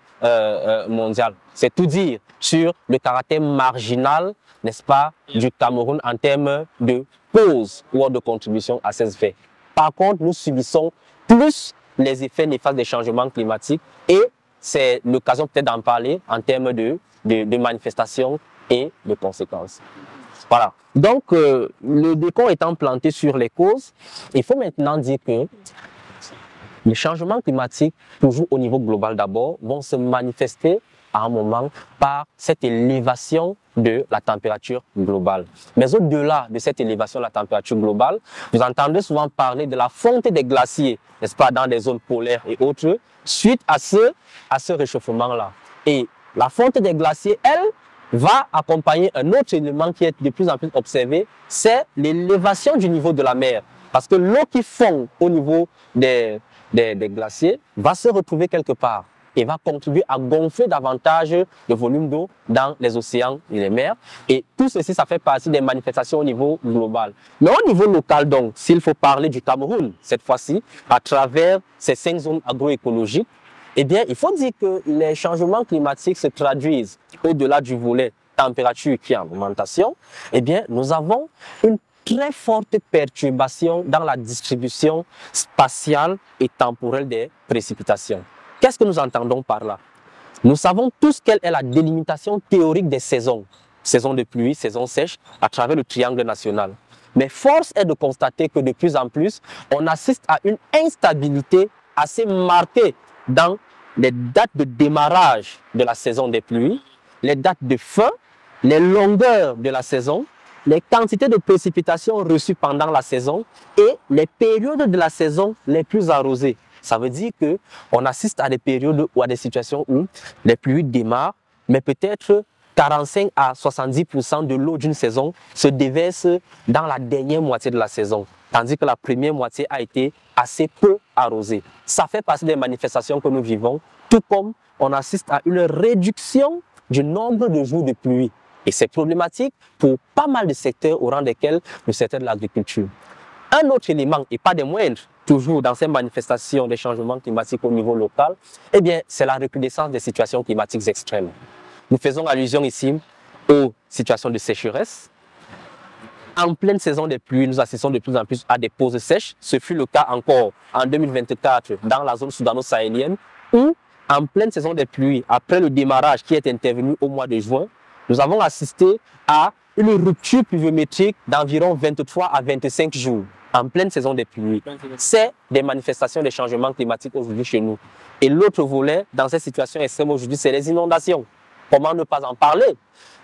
mondiales. C'est tout dire sur le caractère marginal, n'est-ce pas, du Cameroun en termes de cause ou de contribution à ces effets. Par contre, nous subissons plus les effets néfastes des changements climatiques et c'est l'occasion peut-être d'en parler en termes de manifestations et de conséquences. Voilà. Donc, le décor étant planté sur les causes, il faut maintenant dire que les changements climatiques, toujours au niveau global d'abord, vont se manifester à un moment par cette élévation de la température globale. Mais au-delà de cette élévation de la température globale, vous entendez souvent parler de la fonte des glaciers, n'est-ce pas, dans des zones polaires et autres, suite à ce réchauffement-là. Et la fonte des glaciers, elle, va accompagner un autre élément qui est de plus en plus observé, c'est l'élévation du niveau de la mer. Parce que l'eau qui fond au niveau des glaciers va se retrouver quelque part et va contribuer à gonfler davantage le volume d'eau dans les océans et les mers. Et tout ceci, ça fait partie des manifestations au niveau global. Mais au niveau local, donc, s'il faut parler du Cameroun, cette fois-ci, à travers ces 5 zones agroécologiques, eh bien, il faut dire que les changements climatiques se traduisent au-delà du volet température qui est en augmentation. Eh bien, nous avons une très forte perturbation dans la distribution spatiale et temporelle des précipitations. Qu'est-ce que nous entendons par là? Nous savons tous quelle est la délimitation théorique des saisons. Saison de pluie, saison sèche, à travers le triangle national. Mais force est de constater que de plus en plus, on assiste à une instabilité assez marquée dans les dates de démarrage de la saison des pluies, les dates de fin, les longueurs de la saison, les quantités de précipitations reçues pendant la saison et les périodes de la saison les plus arrosées. Ça veut dire qu'on assiste à des périodes ou à des situations où les pluies démarrent, mais peut-être 45 à 70% de l'eau d'une saison se déverse dans la dernière moitié de la saison, tandis que la première moitié a été assez peu arrosée. Ça fait partie des manifestations que nous vivons, tout comme on assiste à une réduction du nombre de jours de pluie. Et c'est problématique pour pas mal de secteurs au rang desquels le secteur de l'agriculture. Un autre élément, et pas des moindres, toujours dans ces manifestations des changements climatiques au niveau local, eh bien, c'est la recrudescence des situations climatiques extrêmes. Nous faisons allusion ici aux situations de sécheresse. En pleine saison des pluies, nous assistons de plus en plus à des pauses sèches. Ce fut le cas encore en 2024 dans la zone soudano-sahélienne, où en pleine saison des pluies, après le démarrage qui est intervenu au mois de juin, nous avons assisté à une rupture pluviométrique d'environ 23 à 25 jours en pleine saison des pluies. C'est des manifestations des changements climatiques aujourd'hui chez nous. Et l'autre volet dans cette situation extrême aujourd'hui, c'est les inondations. Comment ne pas en parler?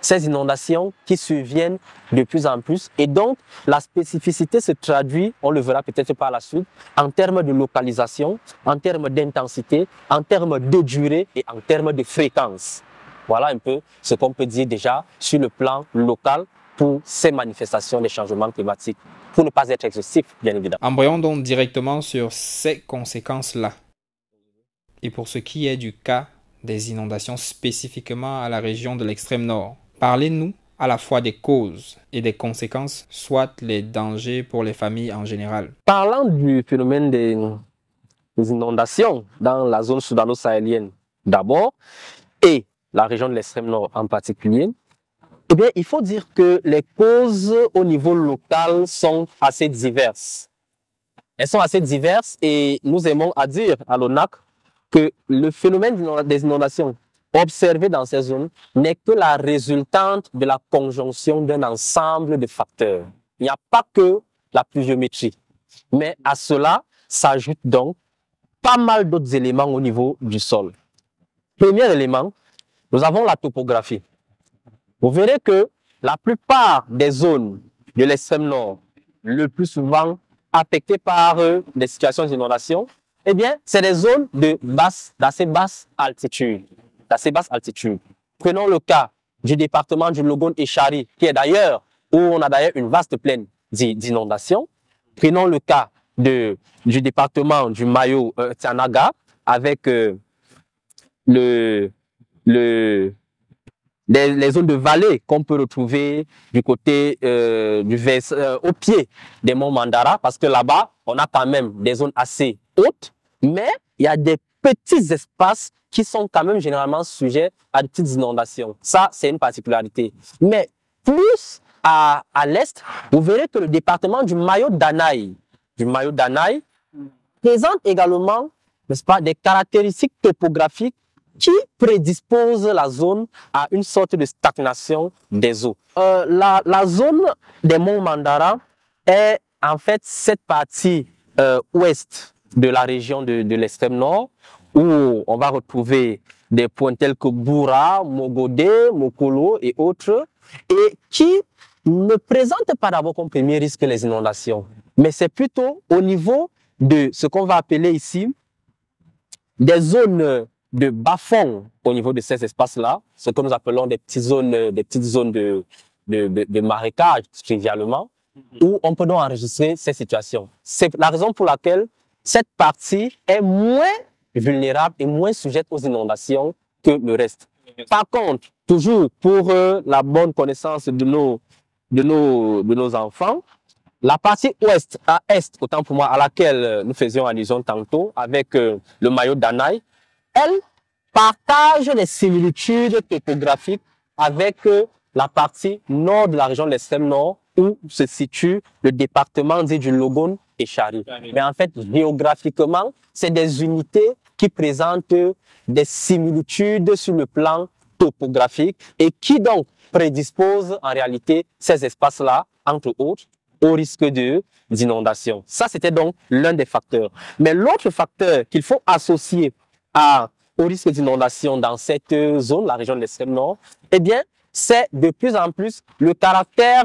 Ces inondations qui surviennent de plus en plus et donc la spécificité se traduit, on le verra peut-être par la suite, en termes de localisation, en termes d'intensité, en termes de durée et en termes de fréquence. Voilà un peu ce qu'on peut dire déjà sur le plan local pour ces manifestations des changements climatiques, pour ne pas être excessif, bien évidemment. Embrayons donc directement sur ces conséquences-là. Et pour ce qui est du cas des inondations spécifiquement à la région de l'extrême nord, parlez-nous à la fois des causes et des conséquences, soit les dangers pour les familles en général. Parlant du phénomène des inondations dans la zone soudano-sahélienne d'abord, et la région de l'extrême nord en particulier, eh bien, il faut dire que les causes au niveau local sont assez diverses. Elles sont assez diverses et nous aimons à dire à l'ONAC que le phénomène des inondations observé dans ces zones n'est que la résultante de la conjonction d'un ensemble de facteurs. Il n'y a pas que la pluviométrie, mais à cela s'ajoutent donc pas mal d'autres éléments au niveau du sol. Premier élément, nous avons la topographie. Vous verrez que la plupart des zones de l'extrême nord, le plus souvent affectées par des situations d'inondation, eh bien, c'est des zones d'assez basse altitude. Prenons le cas du département du Logone et Chari, qui est d'ailleurs, où on a d'ailleurs une vaste plaine d'inondation. Prenons le cas du département du Mayo Tianaga, avec les zones de vallée qu'on peut retrouver du côté au pied des monts Mandara, parce que là-bas, on a quand même des zones assez hautes, mais il y a des petits espaces qui sont quand même généralement sujets à de petites inondations. Ça, c'est une particularité. Mais plus à l'est, vous verrez que le département du Mayo Danaï présente également, n'est-ce pas, des caractéristiques topographiques qui prédisposent la zone à une sorte de stagnation des eaux. La zone des monts Mandara est en fait cette partie ouest de la région de l'extrême nord, où on va retrouver des points tels que Boura, Mogodé, Mokolo et autres, et qui ne présentent pas d'abord comme premier risque les inondations, mais c'est plutôt au niveau de ce qu'on va appeler ici des zones de bas-fond au niveau de ces espaces-là, ce que nous appelons des petites zones de marécage, trivialement, où on peut donc enregistrer ces situations. C'est la raison pour laquelle cette partie est moins vulnérable et moins sujette aux inondations que le reste. Par contre, toujours pour la bonne connaissance de nos enfants, la partie ouest à est, autant pour moi, à laquelle nous faisions allusion tantôt avec le Mayo Danaï, elle partage les similitudes topographiques avec la partie nord de la région de l'extrême nord, où se situe le département dit du Logone et Chari. Mais en fait, géographiquement, c'est des unités qui présentent des similitudes sur le plan topographique et qui donc prédisposent en réalité ces espaces-là, entre autres, au risque d'inondation. Ça, c'était donc l'un des facteurs. Mais l'autre facteur qu'il faut associer au risque d'inondation dans cette zone, la région de l'extrême nord, eh bien, c'est de plus en plus le caractère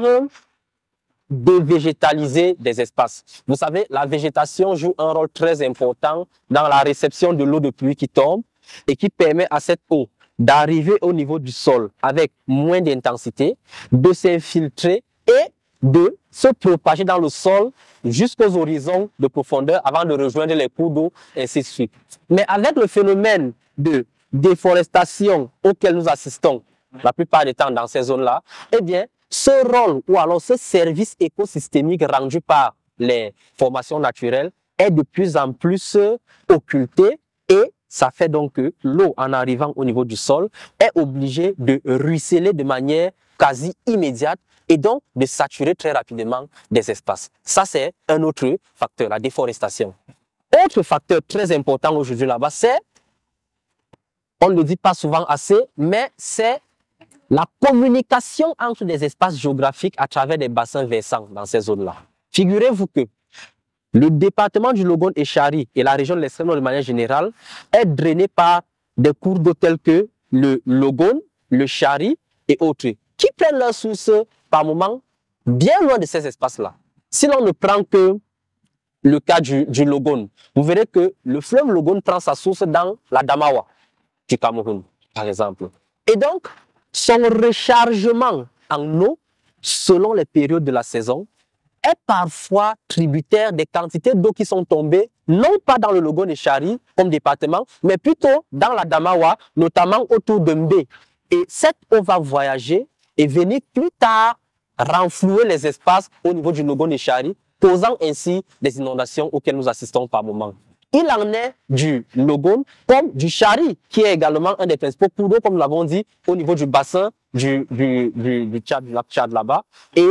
dévégétalisé des espaces. Vous savez, la végétation joue un rôle très important dans la réception de l'eau de pluie qui tombe et qui permet à cette eau d'arriver au niveau du sol avec moins d'intensité, de s'infiltrer et de se propager dans le sol jusqu'aux horizons de profondeur avant de rejoindre les cours d'eau, ainsi de suite. Mais avec le phénomène de déforestation auquel nous assistons la plupart du temps dans ces zones-là, eh bien, ce rôle ou alors ce service écosystémique rendu par les formations naturelles est de plus en plus occulté et ça fait donc que l'eau, en arrivant au niveau du sol, est obligée de ruisseler de manière quasi immédiate et donc de saturer très rapidement des espaces. Ça, c'est un autre facteur, la déforestation. Autre facteur très important aujourd'hui là-bas, c'est, on ne le dit pas souvent assez, mais c'est la communication entre des espaces géographiques à travers des bassins versants dans ces zones-là. Figurez-vous que le département du Logone et Chari et la région de l'extrême nord de manière générale est drainé par des cours d'eau tels que le Logone, le Chari et autres, qui prennent leur source par moments bien loin de ces espaces-là. Si l'on ne prend que le cas du Logone, vous verrez que le fleuve Logone prend sa source dans la Damawa du Cameroun, par exemple. Et donc, son rechargement en eau, selon les périodes de la saison, est parfois tributaire des quantités d'eau qui sont tombées, non pas dans le Logone et Chari comme département, mais plutôt dans la Damawa, notamment autour de Mbé. Et cette eau va voyager et venir plus tard renflouer les espaces au niveau du Logone et Chari, causant ainsi des inondations auxquelles nous assistons par moment. Il en est du Logone comme du Chari, qui est également un des principaux cours d'eau, comme nous l'avons dit, au niveau du bassin du Tchad, du lac Tchad là-bas. Et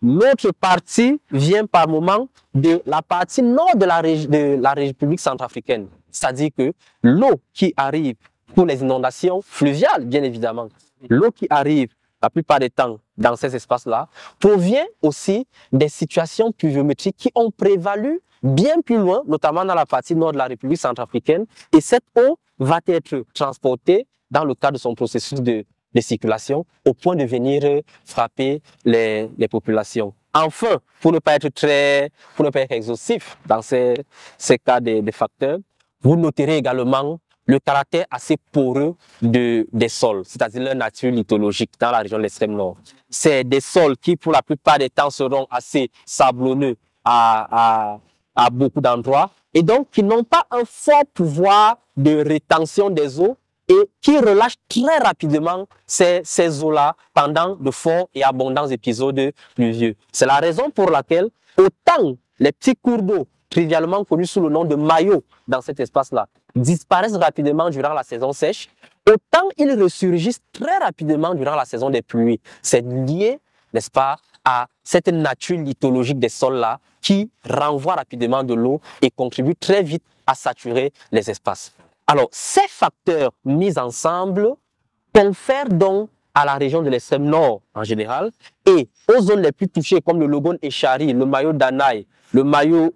l'autre partie vient par moment de la partie nord de la République centrafricaine. C'est-à-dire que l'eau qui arrive pour les inondations fluviales, bien évidemment, l'eau qui arrive la plupart des temps dans ces espaces-là, provient aussi des situations pluviométriques qui ont prévalu bien plus loin, notamment dans la partie nord de la République centrafricaine. Et cette eau va être transportée dans le cadre de son processus de circulation au point de venir frapper les populations. Enfin, pour ne pas être exhaustif dans ces cas des facteurs, vous noterez également le caractère assez poreux des sols, c'est-à-dire leur nature lithologique dans la région de l'extrême nord. C'est des sols qui, pour la plupart des temps, seront assez sablonneux à beaucoup d'endroits et donc qui n'ont pas un fort pouvoir de rétention des eaux et qui relâche très rapidement ces eaux-là pendant de forts et abondants épisodes pluvieux. C'est la raison pour laquelle autant les petits cours d'eau, trivialement connus sous le nom de maillots dans cet espace-là, disparaissent rapidement durant la saison sèche, autant ils ressurgissent très rapidement durant la saison des pluies. C'est lié, n'est-ce pas, à cette nature lithologique des sols-là qui renvoie rapidement de l'eau et contribue très vite à saturer les espaces. Alors, ces facteurs mis ensemble confèrent donc à la région de l'extrême nord en général et aux zones les plus touchées comme le Logone Echari, le maillot d'Anaï, le maillot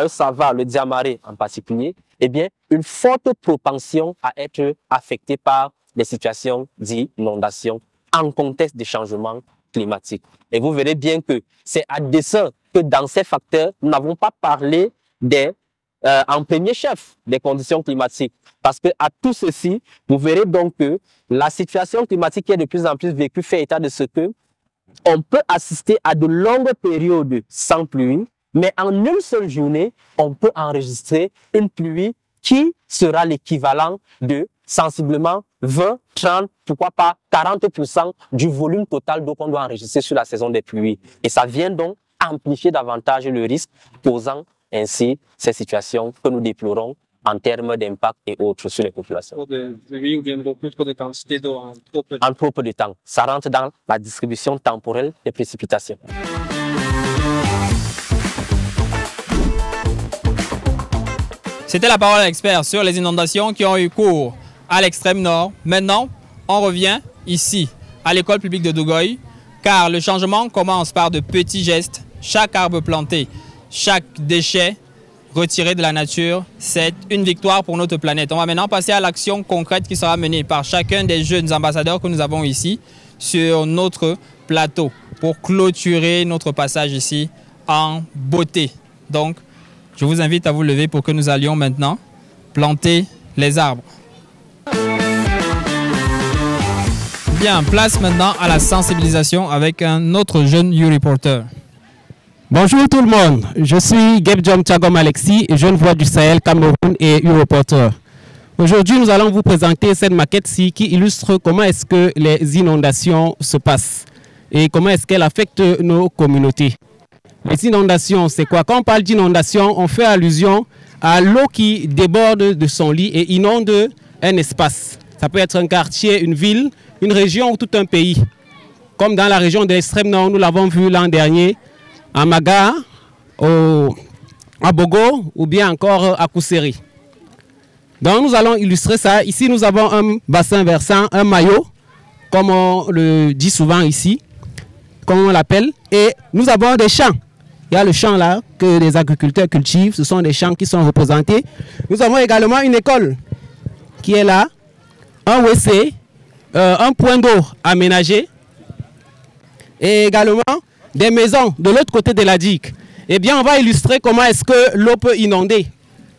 Sava, le Diamaré en particulier, eh bien, une forte propension à être affectée par des situations d'inondation en contexte de changement climatique. Et vous verrez bien que c'est à dessein que dans ces facteurs, nous n'avons pas parlé en premier chef des conditions climatiques. Parce que à tout ceci, vous verrez donc que la situation climatique qui est de plus en plus vécue fait état de ce que on peut assister à de longues périodes sans pluie, mais en une seule journée, on peut enregistrer une pluie qui sera l'équivalent de sensiblement 20, 30, pourquoi pas 40% du volume total d'eau qu'on doit enregistrer sur la saison des pluies. Et ça vient donc amplifier davantage le risque, posant ainsi ces situations que nous déplorons en termes d'impact et autres sur les populations. En trop peu de temps. Ça rentre dans la distribution temporelle des précipitations. C'était la parole à l'expert sur les inondations qui ont eu cours à l'extrême nord. Maintenant, on revient ici, à l'école publique de Dougoï, car le changement commence par de petits gestes. Chaque arbre planté, chaque déchet retiré de la nature, c'est une victoire pour notre planète. On va maintenant passer à l'action concrète qui sera menée par chacun des jeunes ambassadeurs que nous avons ici sur notre plateau pour clôturer notre passage ici en beauté. Donc, je vous invite à vous lever pour que nous allions maintenant planter les arbres. Bien, place maintenant à la sensibilisation avec un autre jeune U-Reporter. Bonjour tout le monde, je suis Gebjom Tchagom Alexis, jeune voix du Sahel, Cameroun et U-Reporter. Aujourd'hui, nous allons vous présenter cette maquette-ci qui illustre comment est-ce que les inondations se passent et comment est-ce qu'elles affectent nos communautés. Les inondations, c'est quoi? Quand on parle d'inondation, on fait allusion à l'eau qui déborde de son lit et inonde un espace. Ça peut être un quartier, une ville, une région ou tout un pays. Comme dans la région de l'extrême nord, nous l'avons vu l'an dernier, à Maga, à Bogo ou bien encore à Kousseri. Donc nous allons illustrer ça. Ici nous avons un bassin versant, un maillot, comme on le dit souvent ici, comme on l'appelle. Et nous avons des champs. Il y a le champ là que les agriculteurs cultivent. Ce sont des champs qui sont représentés. Nous avons également une école qui est là, un WC, un point d'eau aménagé et également des maisons de l'autre côté de la digue. Eh bien, on va illustrer comment est-ce que l'eau peut inonder.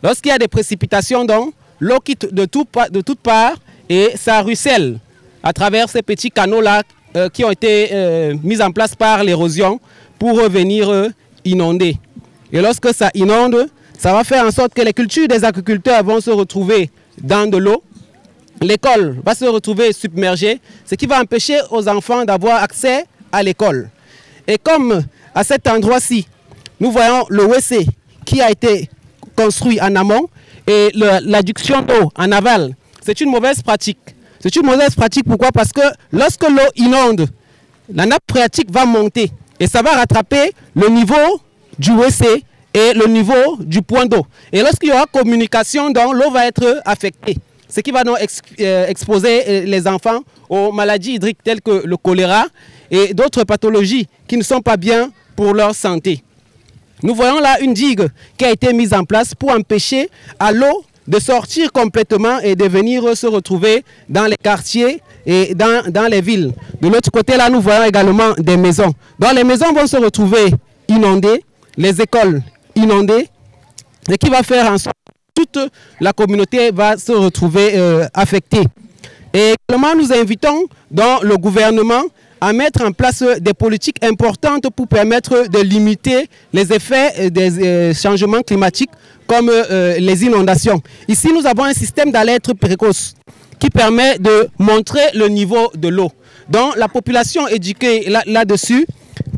Lorsqu'il y a des précipitations, donc, l'eau quitte de toutes parts et ça ruisselle à travers ces petits canaux-là qui ont été mis en place par l'érosion pour venir inonder. Et lorsque ça inonde, ça va faire en sorte que les cultures des agriculteurs vont se retrouver dans de l'eau. L'école va se retrouver submergée, ce qui va empêcher aux enfants d'avoir accès à l'école. Et comme à cet endroit-ci, nous voyons le WC qui a été construit en amont et l'adduction d'eau en aval, c'est une mauvaise pratique. C'est une mauvaise pratique, pourquoi? Parce que lorsque l'eau inonde, la nappe phréatique va monter et ça va rattraper le niveau du WC et le niveau du point d'eau. Et lorsqu'il y aura communication, l'eau va être affectée. Ce qui va donc exposer les enfants aux maladies hydriques telles que le choléra et d'autres pathologies qui ne sont pas bien pour leur santé. Nous voyons là une digue qui a été mise en place pour empêcher à l'eau de sortir complètement et de venir se retrouver dans les quartiers et dans les villes. De l'autre côté là, nous voyons également des maisons. Donc les maisons vont se retrouver inondées, les écoles inondées, ce qui va faire en sorte que toute la communauté va se retrouver affectée. Et également, nous invitons donc le gouvernement à mettre en place des politiques importantes pour permettre de limiter les effets des changements climatiques comme les inondations. Ici, nous avons un système d'alerte précoce qui permet de montrer le niveau de l'eau. Donc la population éduquée là-dessus,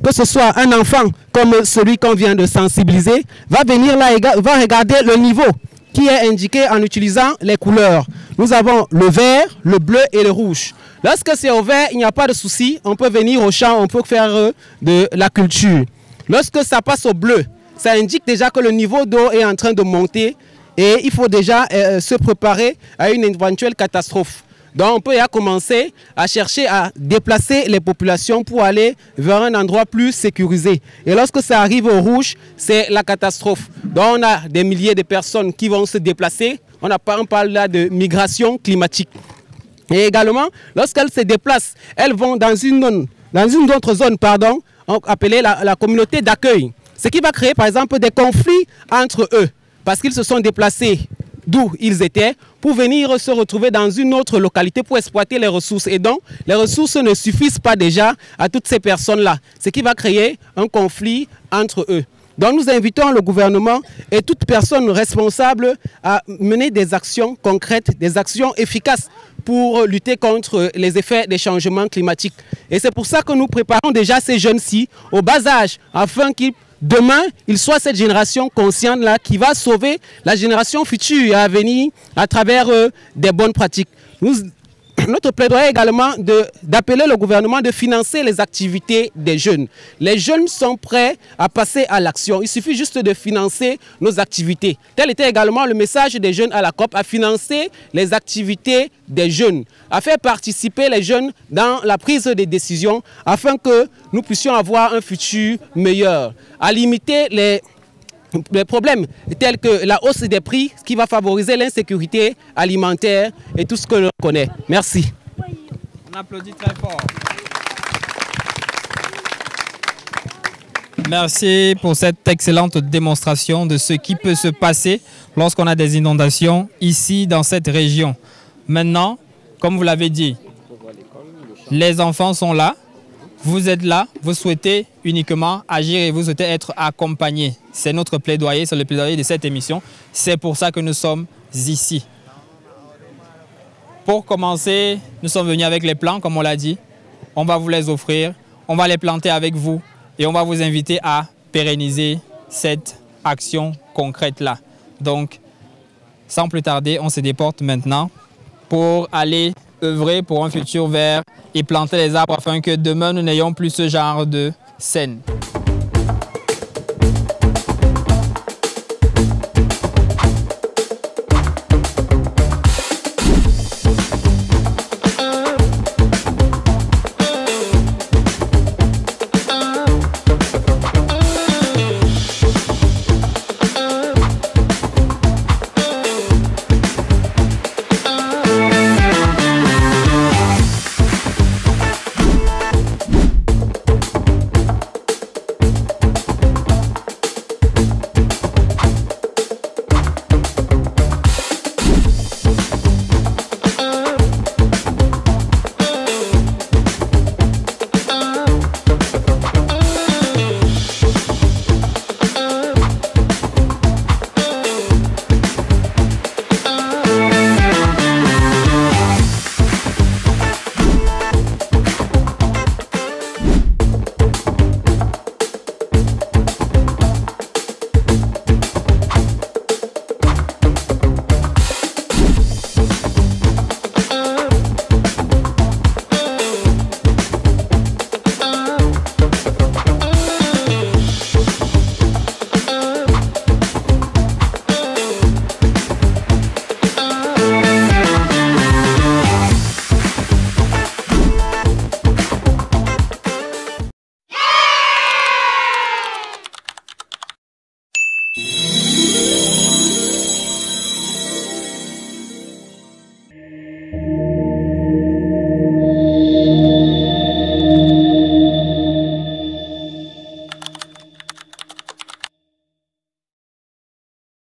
que ce soit un enfant comme celui qu'on vient de sensibiliser, va venir là et va regarder le niveau qui est indiqué en utilisant les couleurs. Nous avons le vert, le bleu et le rouge. Lorsque c'est au vert, il n'y a pas de souci, on peut venir au champ, on peut faire de la culture. Lorsque ça passe au bleu, ça indique déjà que le niveau d'eau est en train de monter et il faut déjà se préparer à une éventuelle catastrophe. Donc on peut commencer à chercher à déplacer les populations pour aller vers un endroit plus sécurisé. Et lorsque ça arrive au rouge, c'est la catastrophe. Donc on a des milliers de personnes qui vont se déplacer. On parle là de migration climatique. Et également, lorsqu'elles se déplacent, elles vont dans une autre zone, appelée la communauté d'accueil. Ce qui va créer par exemple des conflits entre eux, parce qu'ils se sont déplacés d'où ils étaient pour venir se retrouver dans une autre localité pour exploiter les ressources. Et donc, les ressources ne suffisent pas déjà à toutes ces personnes-là, ce qui va créer un conflit entre eux. Donc, nous invitons le gouvernement et toute personne responsable à mener des actions concrètes, des actions efficaces pour lutter contre les effets des changements climatiques. Et c'est pour ça que nous préparons déjà ces jeunes-ci au bas âge, afin qu'ils demain, il soit cette génération consciente-là qui va sauver la génération future à venir à travers des bonnes pratiques. Notre plaidoyer est également d'appeler le gouvernement de financer les activités des jeunes. Les jeunes sont prêts à passer à l'action. Il suffit juste de financer nos activités. Tel était également le message des jeunes à la COP, à financer les activités des jeunes, à faire participer les jeunes dans la prise des décisions afin que nous puissions avoir un futur meilleur, à limiter les problèmes tels que la hausse des prix qui va favoriser l'insécurité alimentaire et tout ce que l'on connaît. Merci. On applaudit très fort. Merci pour cette excellente démonstration de ce qui peut se passer lorsqu'on a des inondations ici dans cette région. Maintenant, comme vous l'avez dit, les enfants sont là. Vous êtes là, vous souhaitez uniquement agir et vous souhaitez être accompagné. C'est notre plaidoyer, c'est le plaidoyer de cette émission. C'est pour ça que nous sommes ici. Pour commencer, nous sommes venus avec les plants, comme on l'a dit. On va vous les offrir, on va les planter avec vous et on va vous inviter à pérenniser cette action concrète-là. Donc, sans plus tarder, on se déporte maintenant pour aller œuvrer pour un futur vert et planter les arbres afin que demain nous n'ayons plus ce genre de scène.